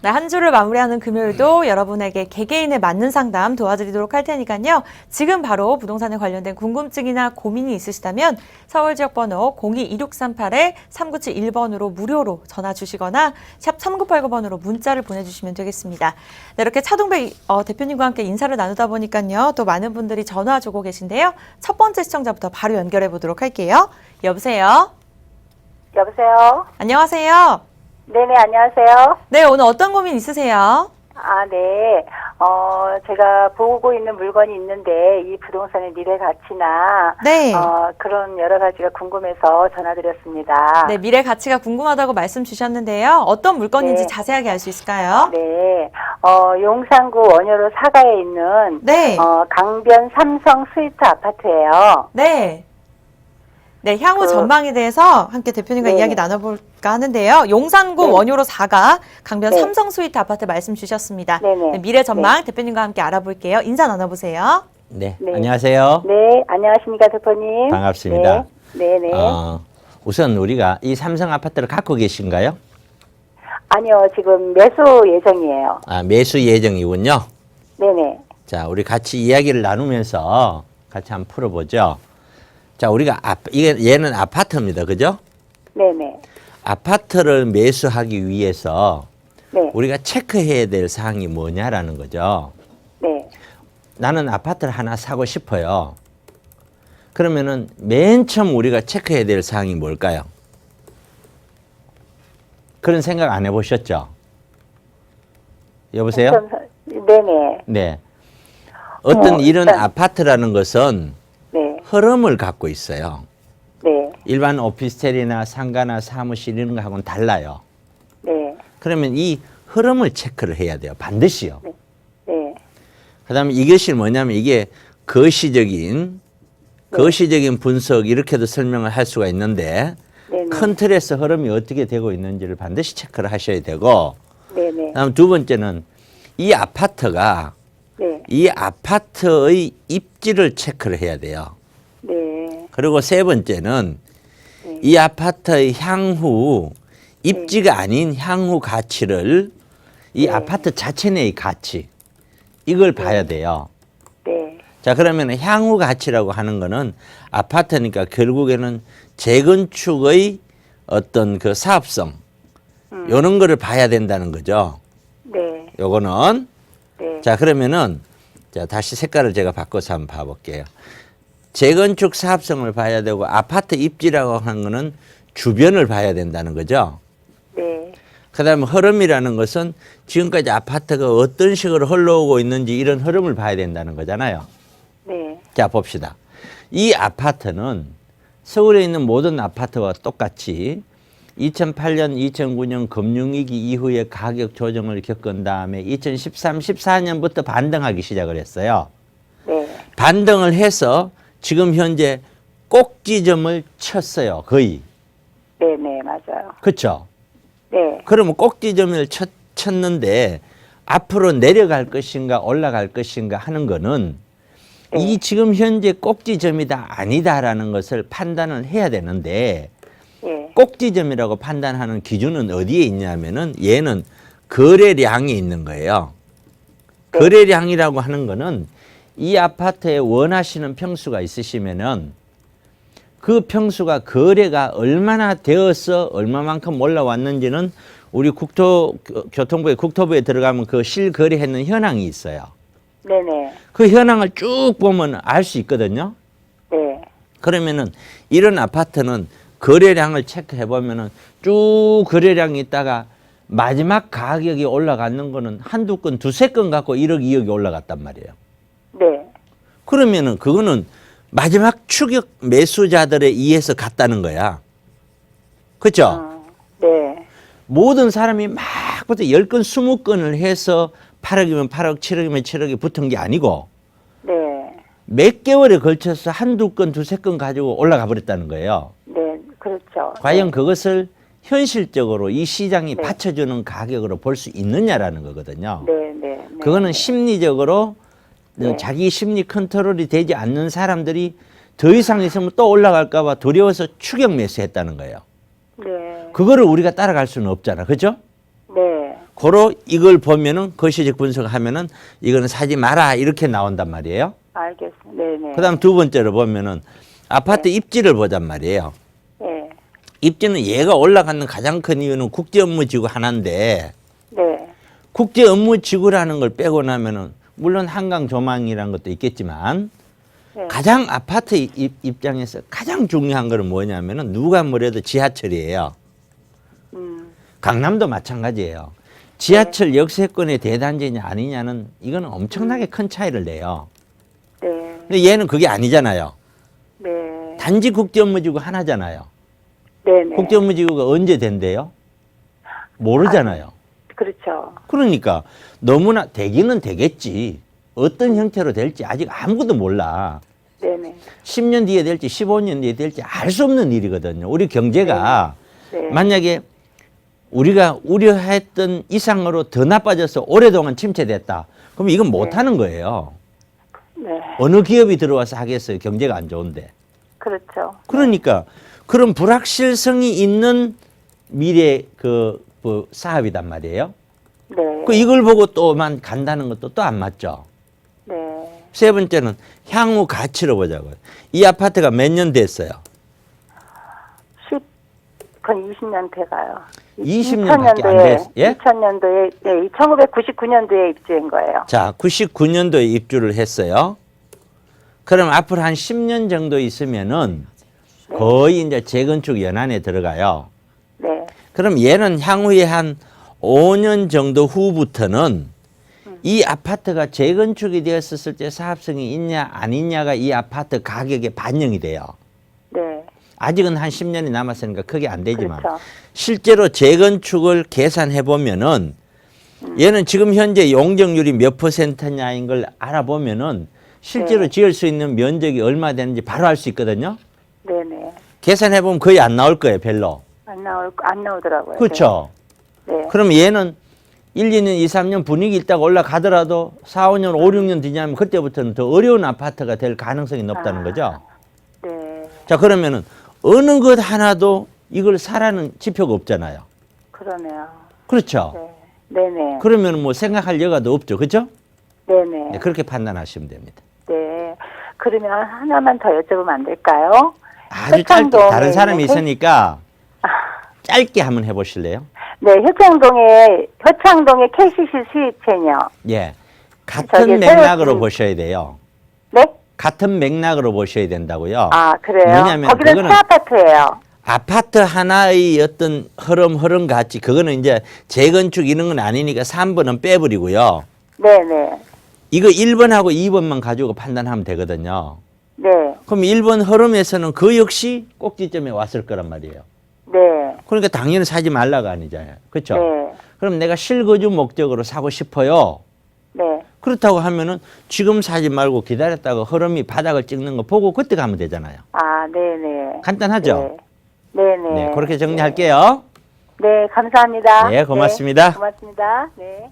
네, 한 주를 마무리하는 금요일도 여러분에게 개개인에 맞는 상담 도와드리도록 할 테니까요. 지금 바로 부동산에 관련된 궁금증이나 고민이 있으시다면 서울 지역 번호 02-2638-3971번으로 무료로 전화 주시거나 샵 3989번으로 문자를 보내주시면 되겠습니다. 네, 이렇게 차동배 대표님과 함께 인사를 나누다 보니까요. 또 많은 분들이 전화 주고 계신데요. 첫 번째 시청자부터 바로 연결해 보도록 할게요. 여보세요? 여보세요? 안녕하세요? 네네, 안녕하세요. 네, 오늘 어떤 고민 있으세요? 아, 네. 제가 보고 있는 물건이 있는데, 이 부동산의 미래 가치나, 네. 그런 여러 가지가 궁금해서 전화드렸습니다. 네, 미래 가치가 궁금하다고 말씀 주셨는데요. 어떤 물건인지 네. 자세하게 알 수 있을까요? 네. 용산구 원효로 사가에 있는, 네. 강변 삼성 스위트 아파트예요. 네. 네, 향후 전망에 대해서 함께 대표님과 네. 이야기 나눠볼까 하는데요. 용산구 네. 원효로 4가 강변 네. 삼성 스위트 아파트 말씀 주셨습니다. 네네. 네, 미래 전망 대표님과 함께 알아볼게요. 인사 나눠보세요. 네, 네. 안녕하세요. 네, 안녕하십니까, 대표님. 반갑습니다. 네, 네. 우선 우리가 이 삼성 아파트를 갖고 계신가요? 아니요, 지금 매수 예정이에요. 아, 매수 예정이군요. 네네. 자, 우리 같이 이야기를 나누면서 같이 한번 풀어보죠. 자, 우리가 얘는 아파트입니다. 그죠? 네네. 아파트를 매수하기 위해서 네. 우리가 체크해야 될 사항이 뭐냐라는 거죠. 네. 나는 아파트를 하나 사고 싶어요. 그러면은 맨 처음 우리가 체크해야 될 사항이 뭘까요? 그런 생각 안 해보셨죠? 여보세요? 네네. 네. 어떤 이런 일단, 아파트라는 것은 네. 흐름을 갖고 있어요. 네. 일반 오피스텔이나 상가나 사무실 이런 거하고는 달라요. 네. 그러면 이 흐름을 체크를 해야 돼요. 반드시요. 네. 그다음에 이것이 뭐냐면 이게 거시적인 분석 이렇게도 설명을 할 수가 있는데 네네. 큰 틀에서 흐름이 어떻게 되고 있는지를 반드시 체크를 하셔야 되고 네네. 그다음 두 번째는 이 아파트가 네. 이 아파트의 입지를 체크를 해야 돼요. 네. 그리고 세 번째는 네. 이 아파트의 향후 입지가 아닌 향후 가치를 이 네. 아파트 자체 내의 가치 이걸 봐야 돼요. 네. 자, 그러면 향후 가치라고 하는 거는 아파트니까 결국에는 재건축의 어떤 그 사업성 요런 거를 봐야 된다는 거죠. 네. 요거는 네. 자, 그러면은 자, 다시 색깔을 제가 바꿔서 한번 봐볼게요. 재건축 사업성을 봐야 되고 아파트 입지라고 하는 거는 주변을 봐야 된다는 거죠. 네. 그다음에 흐름이라는 것은 지금까지 아파트가 어떤 식으로 흘러오고 있는지 이런 흐름을 봐야 된다는 거잖아요. 네. 자, 봅시다. 이 아파트는 서울에 있는 모든 아파트와 똑같이 2008년, 2009년 금융위기 이후에 가격 조정을 겪은 다음에 2013, 14년부터 반등하기 시작을 했어요. 네. 반등을 해서 지금 현재 꼭지점을 쳤어요. 거의. 네네. 맞아요. 그렇죠? 네. 그러면 꼭지점을 쳤는데 앞으로 내려갈 것인가 올라갈 것인가 하는 거는 네. 이 지금 현재 꼭지점이다 아니다라는 것을 판단을 해야 되는데 예. 꼭지점이라고 판단하는 기준은 어디에 있냐면은 얘는 거래량이 있는 거예요. 네. 거래량이라고 하는 거는 이 아파트에 원하시는 평수가 있으시면은 그 평수가 거래가 얼마나 되어서 얼마만큼 올라왔는지는 우리 국토부에 들어가면 그 실거래했는 현황이 있어요. 네네. 그 현황을 쭉 보면 알 수 있거든요. 네. 그러면은 이런 아파트는 거래량을 체크해 보면은 쭉 거래량이 있다가 마지막 가격이 올라가는 거는 한두 건, 두세 건 갖고 1억, 2억이 올라갔단 말이에요. 네. 그러면은 그거는 마지막 추격 매수자들에 의해서 갔다는 거야. 그렇죠? 네. 모든 사람이 막부터 10건, 20건을 해서 8억이면 8억, 7억이면 7억이 붙은 게 아니고 네. 몇 개월에 걸쳐서 한두 건, 두세 건 가지고 올라가 버렸다는 거예요. 네. 그렇죠. 과연 네. 그것을 현실적으로 이 시장이 네. 받쳐주는 가격으로 볼 수 있느냐라는 거거든요. 네. 네. 네. 그거는 심리적으로 네. 자기 심리 컨트롤이 되지 않는 사람들이 더 이상 있으면 또 올라갈까 봐 두려워서 추격 매수했다는 거예요. 네. 그거를 우리가 따라갈 수는 없잖아. 그죠? 네. 고로 이걸 보면은 거시적 분석하면은 이거는 사지 마라 이렇게 나온단 말이에요. 알겠습니다. 네네. 그다음 두 번째로 보면은 아파트 입지를 보잔 말이에요. 네. 입지는 얘가 올라가는 가장 큰 이유는 국제업무지구 하나인데 네. 국제업무지구라는 걸 빼고 나면은 물론 한강 조망이라는 것도 있겠지만 네. 가장 아파트 입장에서 가장 중요한 거는 뭐냐면은 누가 뭐래도 지하철이에요. 강남도 마찬가지예요. 지하철 역세권의 대단지냐 아니냐는 이거는 엄청나게 큰 차이를 내요. 네. 근데 얘는 그게 아니잖아요. 네. 단지 국제업무지구 하나잖아요. 네네. 국제업무지구가 언제 된대요? 모르잖아요. 그렇죠. 그러니까 너무나 되기는 되겠지. 어떤 형태로 될지 아직 아무것도 몰라. 네네. 10년 뒤에 될지 15년 뒤에 될지 알 수 없는 일이거든요. 우리 경제가 네. 만약에 우리가 우려했던 이상으로 더 나빠져서 오랫동안 침체됐다. 그럼 이건 못하는 거예요. 네. 어느 기업이 들어와서 하겠어요. 경제가 안 좋은데. 그렇죠. 그러니까 그런 불확실성이 있는 미래 사업이단 말이에요. 네. 그 이걸 보고 또만 간다는 것도 또 안 맞죠. 네. 세 번째는 향후 가치로 보자고요. 이 아파트가 몇 년 됐어요? 건 20년 돼가요. 20년 밖에 안 됐, 예? 2000년도에, 네, 1999년도에 입주한 거예요. 자, 99년도에 입주를 했어요. 그럼 앞으로 한 10년 정도 있으면은 거의 이제 재건축 연안에 들어가요. 네. 그럼 얘는 향후에 한 5년 정도 후부터는 이 아파트가 재건축이 되었을 때 사업성이 있냐 아니냐가 이 아파트 가격에 반영이 돼요. 네. 아직은 한 10년이 남았으니까 크게 안 되지만 그렇죠. 실제로 재건축을 계산해 보면은 얘는 지금 현재 용적률이 몇 %냐인 걸 알아보면은 실제로 네. 지을 수 있는 면적이 얼마 되는지 바로 알 수 있거든요. 네네. 계산해 보면 거의 안 나올 거예요, 별로. 안 나오더라고요. 그렇죠. 네. 그럼 얘는 1, 2년, 2, 3년 분위기 있다가 올라가더라도 4, 5년, 5, 6년 뒤냐면 그때부터는 더 어려운 아파트가 될 가능성이 높다는 거죠. 네. 자, 그러면은 어느 것 하나도 이걸 사라는 지표가 없잖아요. 그러네요. 그렇죠. 네. 네네. 그러면 뭐 생각할 여가도 없죠. 그렇죠? 네네. 네, 그렇게 판단하시면 됩니다. 네. 그러면 하나만 더 여쭤보면 안 될까요? 아주 짧게 다른 사람이 있으니까 짧게 한번 해보실래요? 네, 효창동의 KCC 수입체요. 예, 같은 맥락으로 보셔야 돼요. 네? 같은 맥락으로 보셔야 된다고요. 아, 그래요? 왜냐면 거기는 그거는 새 아파트예요. 아파트 하나의 어떤 흐름 같이 그거는 이제 재건축 이런 건 아니니까 3번은 빼버리고요. 네네. 이거 1번하고 2번만 가지고 판단하면 되거든요. 네. 그럼 1번 흐름에서는 그 역시 꼭지점에 왔을 거란 말이에요. 네. 그러니까 당연히 사지 말라가 아니잖아요. 그렇죠? 네. 그럼 내가 실거주 목적으로 사고 싶어요. 네. 그렇다고 하면은 지금 사지 말고 기다렸다가 흐름이 바닥을 찍는 거 보고 그때 가면 되잖아요. 아, 네네. 간단하죠? 네. 네네. 네, 그렇게 정리할게요. 네, 감사합니다. 네, 고맙습니다. 네, 고맙습니다. 네.